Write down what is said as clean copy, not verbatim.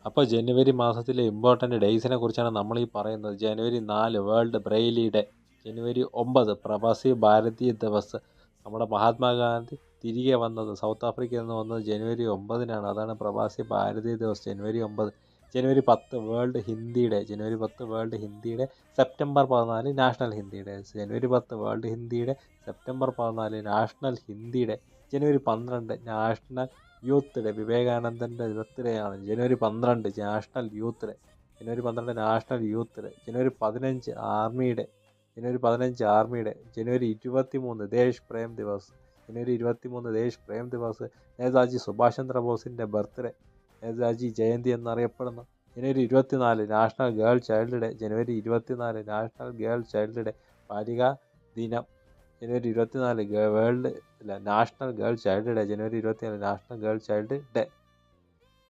അപ്പോൾ ജനുവരി മാസത്തിലെ ഇമ്പോർട്ടൻ്റ് ഡേയ്സിനെ കുറിച്ചാണ് നമ്മൾ ഈ പറയുന്നത്. ജനുവരി 4 വേൾഡ് ബ്രെയിലി ഡേ. ജനുവരി 9 പ്രവാസി ഭാരതീയ ദിവസ്. നമ്മുടെ മഹാത്മാഗാന്ധി തിരികെ വന്നത്, സൗത്ത് ആഫ്രിക്കയിൽ നിന്ന് വന്നത് ജനുവരി 9-നാണ്. അതാണ് പ്രവാസി ഭാരതീയ ദിവസ്, ജനുവരി 9. ജനുവരി 10 വേൾഡ് ഹിന്ദി ഡേ. ജനുവരി 10 world Hindi day. September 14 national Hindi day. ജനുവരി 10 world Hindi day. September 14 national Hindi day. ജനുവരി 12 നാഷണൽ യൂത്ത് ഡേ. വിവേകാനന്ദൻ്റെ ബർത്ത്ഡേ ആണ് ജനുവരി 12 നാഷണൽ യൂത്ത് ഡേ. ജനുവരി 12 നാഷണൽ യൂത്ത് ഡേ. ജനുവരി 15 ആർമി ഡേ. ജനുവരി 15 ആർമി ഡേ. ജനുവരി 23 ദേശ് പ്രേം ദിവസ്. ജനുവരി 23 ദേശ് പ്രേം ദിവസ്. നേതാജി സുഭാഷ് ചന്ദ്രബോസിൻ്റെ ബർത്ത്ഡേ, നേതാജി ജയന്തി എന്നറിയപ്പെടുന്നു. ജനുവരി 24 നാഷണൽ ഗേൾ ചൈൽഡ് ഡേ. ജനുവരി 24 നാഷണൽ ഗേൾ ചൈൽഡ് ഡേ, ബാലികാ ദിനം. ജനുവരി 24 world national girl child day. ജനുവരി 24 നാഷണൽ ഗേൾ ചൈൽഡ് ഡേ.